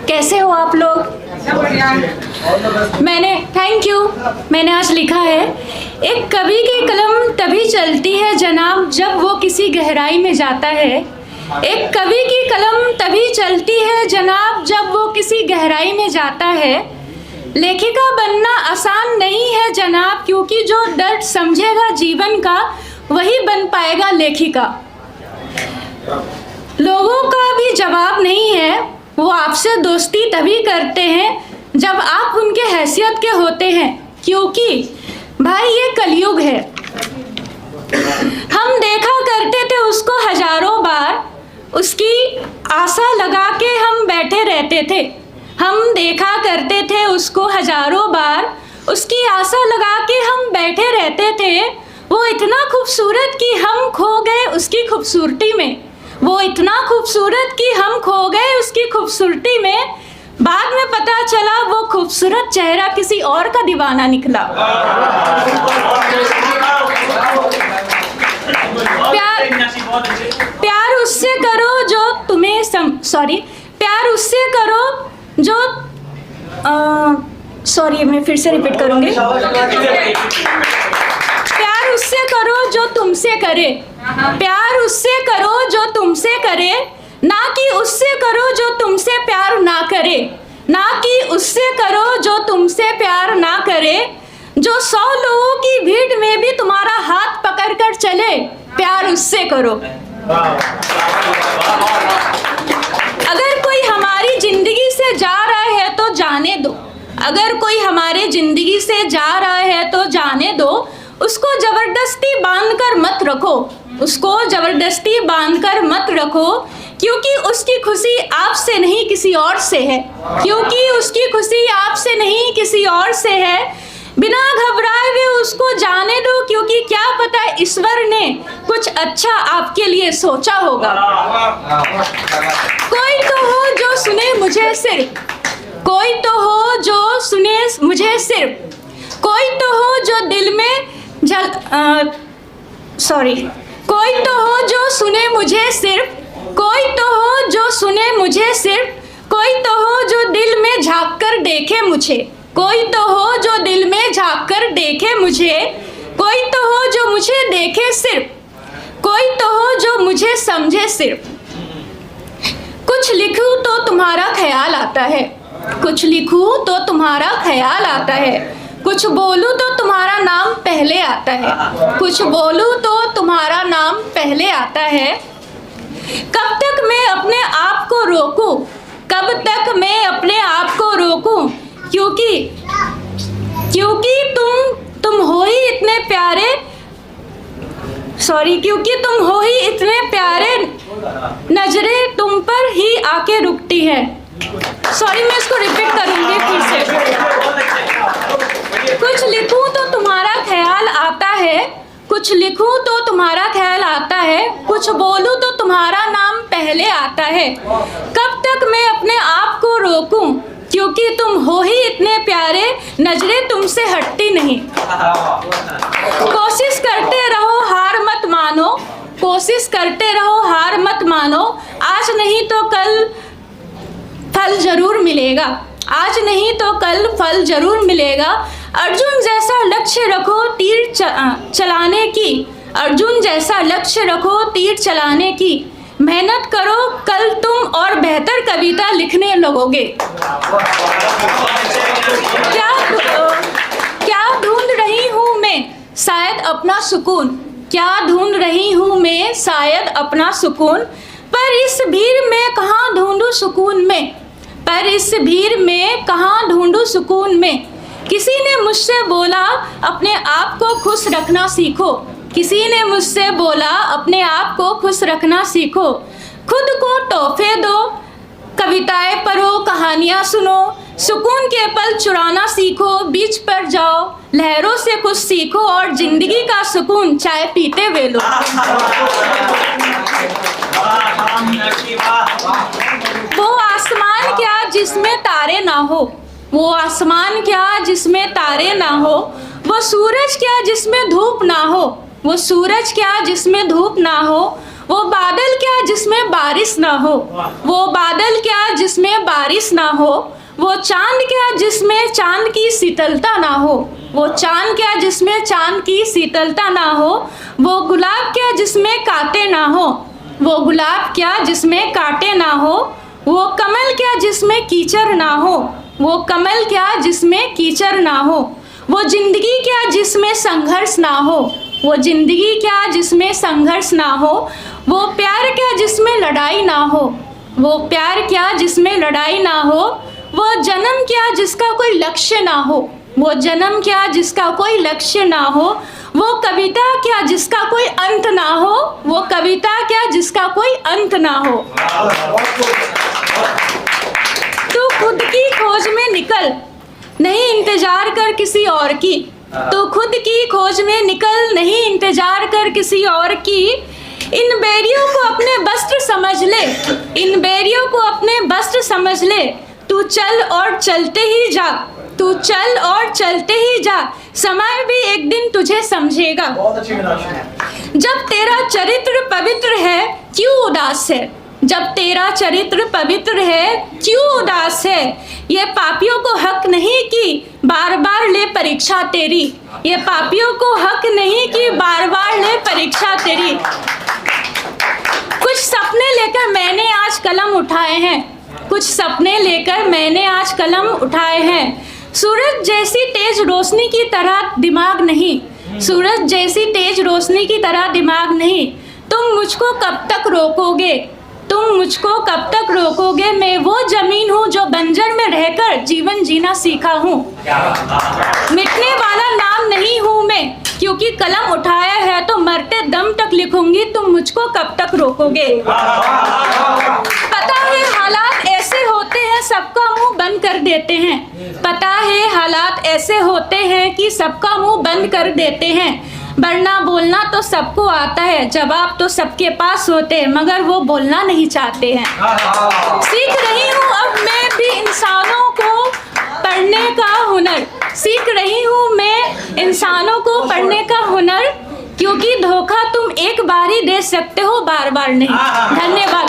कैसे हो आप लोग? Thank you. मैंने आज लिखा है, एक कवि की कलम तभी चलती है जनाब जब वो किसी गहराई में जाता है। एक कवि की कलम तभी चलती है जनाब जब वो किसी गहराई में जाता है। लेखिका बनना आसान नहीं है जनाब, क्योंकि जो दर्द समझेगा जीवन का वही बन पाएगा लेखिका। लोगों का भी जवाब नहीं है, वो आपसे दोस्ती तभी करते हैं जब आप उनके हैसियत के होते हैं, क्योंकि भाई ये कलयुग है। हम देखा करते थे उसको हजारों बार, उसकी आशा लगा के हम बैठे रहते थे। हम देखा करते थे उसको हजारों बार, उसकी आशा लगा के हम बैठे रहते थे। वो इतना खूबसूरत कि हम खो गए उसकी खूबसूरती में। वो इतना खूबसूरत कि हम खो गए उसकी खूबसूरती में। बाद में पता चला वो खूबसूरत चेहरा किसी और का दीवाना निकला। प्यार उससे करो जो तुम्हें प्यार उससे करो जो मैं फिर से रिपीट करूंगी। प्यार उससे करो जो तुमसे करे, प्यार उससे करो जो तुमसे करे, ना कि उससे करो जो तुमसे प्यार ना करे, ना कि उससे करो जो तुमसे प्यार ना करे। जो 100 लोगों की भीड़ में भी तुम्हारा हाथ पकड़ कर चले, प्यार उससे करो। अगर कोई हमारी जिंदगी से जा रहा है तो जाने दो, अगर कोई हमारे जिंदगी से जा रहा है तो जाने दो। उसको जबरदस्ती बांधकर मत रखो, उसको जबरदस्ती बांधकर मत रखो, क्योंकि उसकी खुशी आपसे नहीं किसी और से है, क्योंकि उसकी खुशी आपसे नहीं किसी और से है। बिना घबराए हुए उसको जाने दो, क्योंकि क्या पता ईश्वर ने कुछ अच्छा आपके लिए सोचा होगा। कोई तो हो जो सुने मुझे सिर्फ, कोई तो हो जो सुने मुझे सिर्फ, कोई तो हो जो दिल में कोई तो हो जो सुने मुझे सिर्फ, कोई तो हो जो सुने मुझे सिर्फ, कोई तो हो जो दिल में झांक कर देखे मुझे, कोई तो हो जो दिल में झांक कर देखे मुझे, कोई तो हो जो मुझे देखे सिर्फ, कोई तो हो जो मुझे समझे सिर्फ। कुछ लिखूं तो तुम्हारा ख्याल आता है, कुछ लिखूं तो तुम्हारा ख्याल आता है, कुछ बोलूं तो तुम्हारा नाम पहले आता है, कुछ बोलूं तो तुम्हारा नाम पहले आता है। कब तक मैं अपने आप को रोकूं, कब तक मैं अपने आप को रोकूं, क्योंकि तुम हो ही इतने प्यारे, क्योंकि तुम हो ही इतने प्यारे, नजरें तुम पर ही आके रुकती है। मैं इसको रिपीट करूंगी फिर से। कुछ लिखूं तो तुम्हारा ख्याल आता है, कुछ लिखूं तो तुम्हारा ख्याल आता है, कुछ बोलूं तो तुम्हारा नाम पहले आता है। कब तक मैं अपने आप को रोकूं, क्योंकि तुम हो ही इतने प्यारे, नजरें तुमसे हटती नहीं। कोशिश करते रहो हार मत मानो, कोशिश करते रहो हार मत मानो। आज नहीं तो कल फल जरूर मिलेगा, आज नहीं तो कल फल जरूर मिलेगा। अर्जुन जैसा लक्ष्य रखो तीर चलाने की, अर्जुन जैसा लक्ष्य रखो तीर चलाने की। मेहनत करो, कल तुम और बेहतर कविता लिखने लगोगे। क्या ढूंढ रही हूँ मैं शायद अपना सुकून, क्या ढूंढ रही हूँ मैं शायद अपना सुकून, पर इस भीड़ में कहाँ ढूंढूं सुकून में, पर इस भीड़ में कहाँ ढूंढूं सुकून में। किसी ने मुझसे बोला अपने आप को खुश रखना सीखो, किसी ने मुझसे बोला अपने आप को खुश रखना सीखो। खुद को तोहफे दो, कविताएं पढ़ो, कहानियाँ सुनो, सुकून के पल चुराना सीखो। बीच पर जाओ, लहरों से कुछ सीखो, और जिंदगी का सुकून चाय पीते हुए लो। वो आसमान क्या जिसमें तारे ना हो, वो आसमान क्या जिसमें तारे ना हो, वो सूरज क्या जिसमें धूप ना हो, वो सूरज क्या जिसमें धूप ना हो, वो बादल क्या जिसमें बारिश ना हो, वो बादल क्या जिसमें बारिश ना हो, वो चांद क्या जिसमें चांद की शीतलता ना हो, वो चांद क्या जिसमें चांद की शीतलता ना हो, वो गुलाब क्या जिसमें कांटे ना हो, वो गुलाब क्या जिसमें कांटे ना हो, वो कमल क्या जिसमें कीचड़ ना हो, वो कमल क्या जिसमें कीचड़ ना हो, वो जिंदगी क्या जिसमें संघर्ष ना हो, वो जिंदगी क्या जिसमें संघर्ष ना हो, वो प्यार क्या जिसमें लड़ाई ना हो, वो प्यार क्या जिसमें लड़ाई ना हो, वो जन्म क्या जिसका कोई लक्ष्य ना हो, वो जन्म क्या जिसका कोई लक्ष्य ना हो, वो कविता क्या जिसका कोई अंत ना हो, वो कविता क्या जिसका कोई अंत ना हो। तू खुद की खोज में निकल, नहीं इंतजार कर किसी और की, तू खुद की खोज में निकल, नहीं इंतजार कर किसी और की। इन बेरियों को अपने वस्त्र समझ ले, इन बेरियों को अपने वस्त्र समझ ले, तू चल और चलते ही जा, तू चल और चलते ही जा, समय भी एक दिन तुझे समझेगा। जब तेरा चरित्र पवित्र है क्यों उदास है, जब तेरा चरित्र पवित्र है क्यों उदास है, ये पापियों को हक नहीं कि बार बार ले परीक्षा तेरी, ये पापियों को हक नहीं कि बार बार ले परीक्षा तेरी। कुछ सपने लेकर मैंने आज कलम उठाए हैं, कुछ सपने लेकर मैंने आज कलम उठाए हैं। सूरज जैसी तेज रोशनी की तरह दिमाग नहीं, सूरज जैसी तेज रोशनी की तरह दिमाग नहीं। तुम मुझको कब तक रोकोगे, तुम मुझको कब तक रोकोगे, मैं वो जमीन हूँ जो बंजर में रहकर जीवन जीना सीखा हूँ। मिटने वाला नाम नहीं हूँ मैं, क्योंकि कलम उठाया है तो मरते दम तक लिखूंगी, तुम मुझको कब तक रोकोगे। पता है हालात ऐसे होते हैं सबका मुंह बंद कर देते हैं, पता है हालात ऐसे होते हैं कि सबका मुंह बंद कर देते हैं। वरना बोलना तो सबको आता है, जवाब तो सबके पास होते हैं, मगर वो बोलना नहीं चाहते हैं। सीख रही हूँ अब मैं भी इंसानों को पढ़ने का हुनर, सीख रही हूँ मैं इंसानों को पढ़ने का हुनर, क्योंकि धोखा तुम एक बार ही दे सकते हो, बार बार नहीं। धन्यवाद।